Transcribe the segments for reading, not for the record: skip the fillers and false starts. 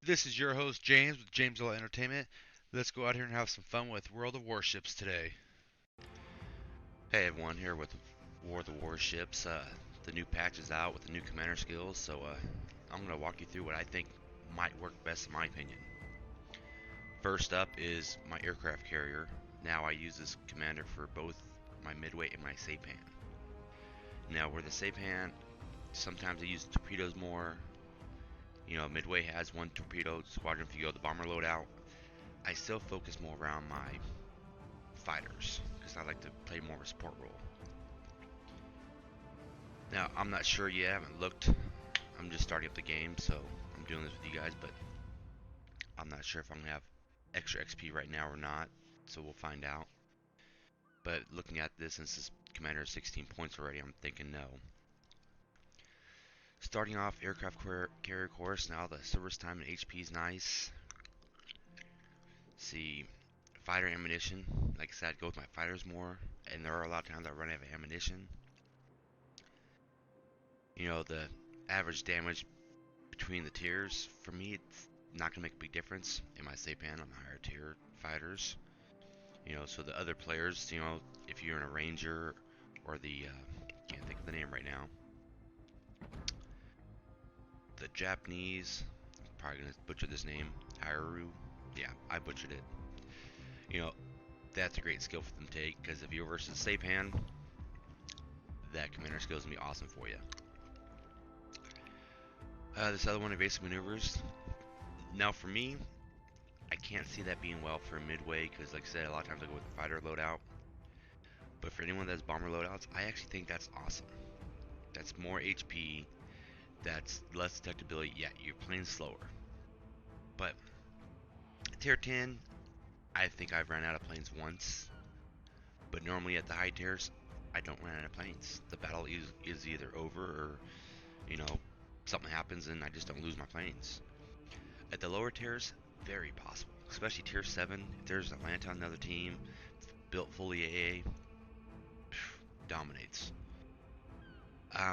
This is your host James with jamesalot Entertainment. Let's go out here and have some fun with World of Warships today. Hey everyone, here with War of the Warships. The new patch is out with the new commander skills, so I'm going to walk you through what I think might work best in my opinion. First up is my aircraft carrier. Now I use this commander for both my Midway and my Saipan. Now where the Saipan, sometimes I use torpedoes more. You know, Midway has one torpedo squadron if you go the bomber loadout. I still focus more around my fighters because I like to play more of a support role. Now, I'm not sure yet, I haven't looked. I'm just starting up the game, so I'm doing this with you guys, but I'm not sure if I'm going to have extra XP right now or not, so we'll find out. But looking at this, since this commander is 16 points already, I'm thinking no. Starting off aircraft carrier course, now the service time and HP is nice. See, fighter ammunition, like I said, I'd go with my fighters more, and there are a lot of times I run out of ammunition. You know, the average damage between the tiers, for me, it's not going to make a big difference. In my Saipan, on the higher tier fighters. You know, so the other players, you know, if you're in a Ranger or the, can't think of the name right now, the Japanese, I'm probably going to butcher this name, Hairu, yeah, I butchered it. You know, that's a great skill for them to take, because if you're versus Saipan, that commander skill is going to be awesome for you. This other one, evasive maneuvers. Now for me, I can't see that being well for Midway because, like I said, a lot of times I go with the fighter loadout. But for anyone that has bomber loadouts, I actually think that's awesome. That's more HP, that's less detectability, yeah, you're playing slower. But tier 10, I think I've ran out of planes once. But normally at the high tiers, I don't run out of planes. The battle is either over or, you know, something happens and I just don't lose my planes. At the lower tiers, very possible. Especially tier 7, if there's Atlanta on another team, built fully AA, dominates.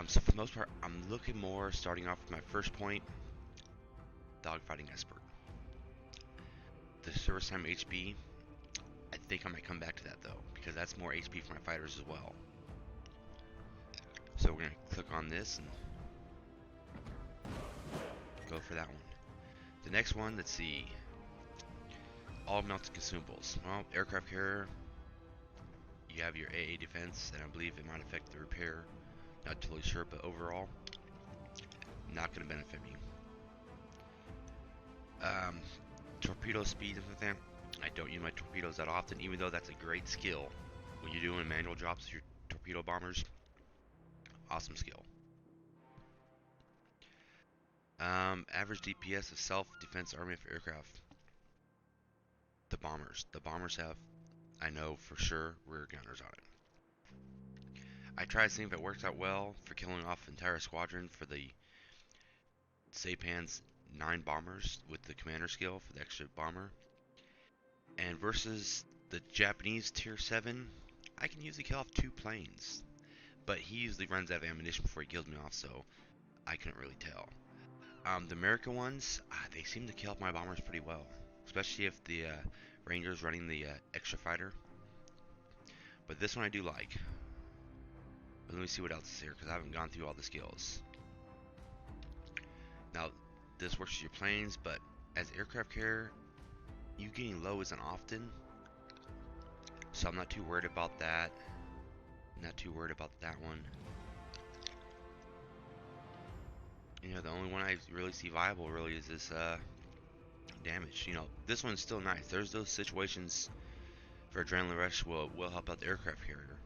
So for the most part, I'm looking more, starting off with my first point, dogfighting expert. The service time HP, I think I might come back to that though, because that's more HP for my fighters as well. So we're going to click on this and go for that one. The next one, let's see, all melted consumables. Well, aircraft carrier, you have your AA defense, and I believe it might affect the repair. Not totally sure, but overall, not going to benefit me. Torpedo speed and everything. I don't use my torpedoes that often, even though that's a great skill when you're doing manual jobs with your torpedo bombers. Awesome skill. Average DPS of self-defense army for aircraft. The bombers. The bombers have, I know for sure, rear gunners on it. I tried seeing if it works out well for killing off entire squadron for the Saipan's 9 bombers with the commander skill for the extra bomber. And versus the Japanese tier 7, I can usually kill off 2 planes. But he usually runs out of ammunition before he kills me off, so I couldn't really tell. The American ones, they seem to kill off my bombers pretty well. Especially if the Ranger's running the extra fighter. But this one I do like. But let me see what else is here, because I haven't gone through all the skills. Now, this works with your planes, but as aircraft carrier, you getting low isn't often. So I'm not too worried about that. Not too worried about that one. You know, the only one I really see viable really is this damage. You know, this one's still nice. There's those situations for Adrenaline Rush will help out the aircraft carrier.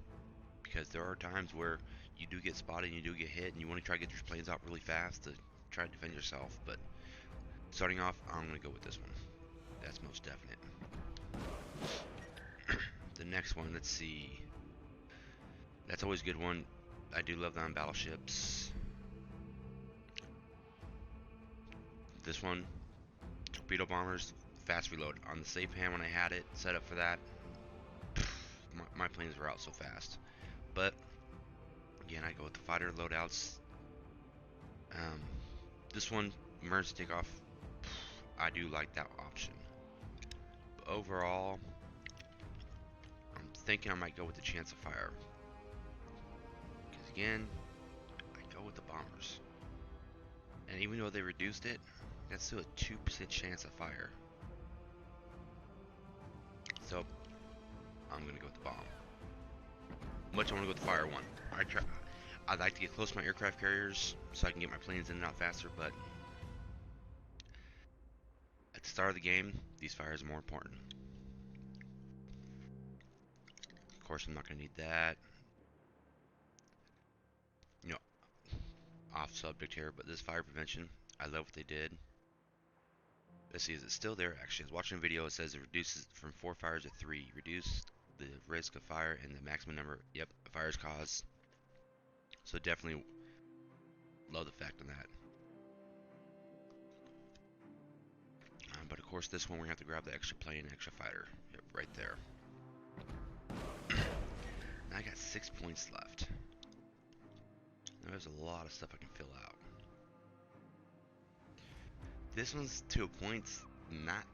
Because there are times where you do get spotted and you do get hit and you want to try to get your planes out really fast to try to defend yourself. But starting off, I'm going to go with this one. That's most definite. The next one, let's see. That's always a good one. I do love that on battleships. This one, torpedo bombers, fast reload. On the Saipan when I had it set up for that, my planes were out so fast. But again, I go with the fighter loadouts. This one, emergency takeoff, I do like that option. But overall, I'm thinking I might go with the chance of fire. Because again, I go with the bombers. And even though they reduced it, that's still a 2% chance of fire. So, I'm gonna go with the bomb. Much I want to go with the fire one. I'd like to get close to my aircraft carriers so I can get my planes in and out faster, but at the start of the game, these fires are more important. Of course, I'm not going to need that. You know, off subject here, but this fire prevention, I love what they did. Let's see, is it still there? Actually, I was watching a video, it says it reduces from 4 fires to 3. Reduce the risk of fire and the maximum number, yep, fires caused. So definitely love the fact on that. But of course, this one we're going to have to grab the extra plane, extra fighter. Yep, right there. Now I got 6 points left. Now there's a lot of stuff I can fill out. This one's to a point not...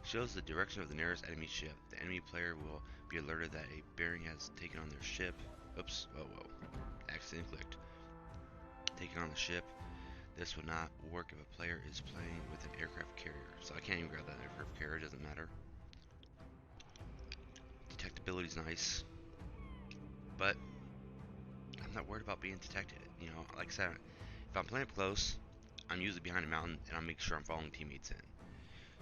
Shows the direction of the nearest enemy ship. The enemy player will be alerted that a bearing has taken on their ship. Oops, whoa. Accident clicked. Taken on the ship. This would not work if a player is playing with an aircraft carrier. So I can't even grab that aircraft carrier, it doesn't matter. Detectability's nice. But I'm not worried about being detected. You know, like I said, if I'm playing up close, I'm usually behind a mountain and I'll make sure I'm following teammates in.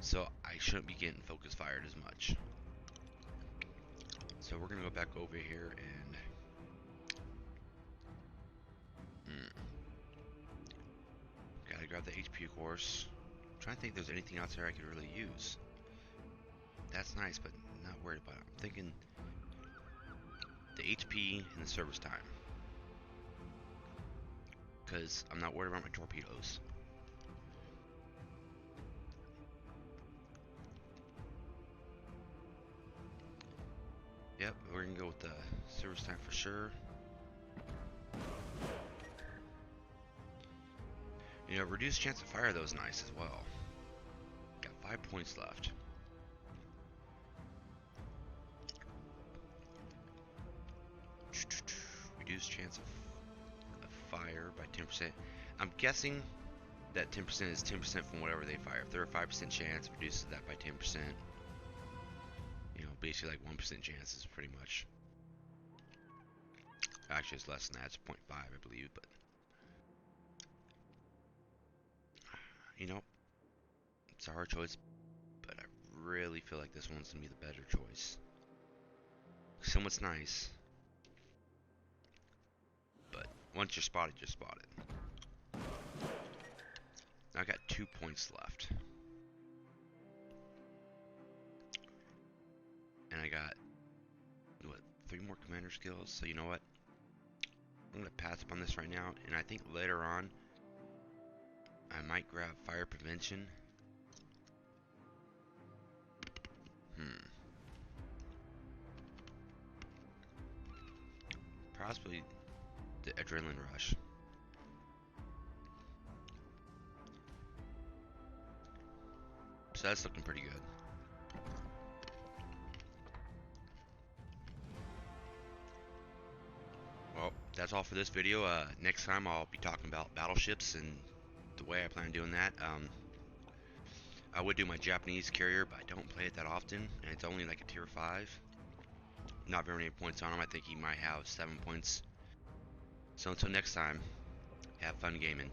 So I shouldn't be getting focus fired as much. So we're gonna go back over here and gotta grab the HP, of course. I'm trying to think if there's anything else there I could really use. That's nice, but not worried about it. I'm thinking the HP and the service time, because I'm not worried about my torpedoes. Yep, we're gonna go with the service time for sure. You know, reduced chance of fire though is nice as well. Got 5 points left. Reduced chance of fire by 10%. I'm guessing that 10% is 10% from whatever they fire. If they're a 5% chance, it reduces that by 10%. You know, basically like 1% chances pretty much. Actually, it's less than that. It's 0.5, I believe, but you know, it's a hard choice, but I really feel like this one's gonna be the better choice. Somewhat's nice, but once you're spotted, you're spotted. Now I got 2 points left, and I got what, 3 more commander skills. So you know what? I'm gonna pass up on this right now, and I think later on I might grab fire prevention. Possibly the adrenaline rush. So that's looking pretty good. Well, that's all for this video. Next time I'll be talking about battleships and the way I plan on doing that. I would do my Japanese carrier, but I don't play it that often, and it's only like a tier 5. Not very many points on him. I think he might have 7 points. So until next time, have fun gaming.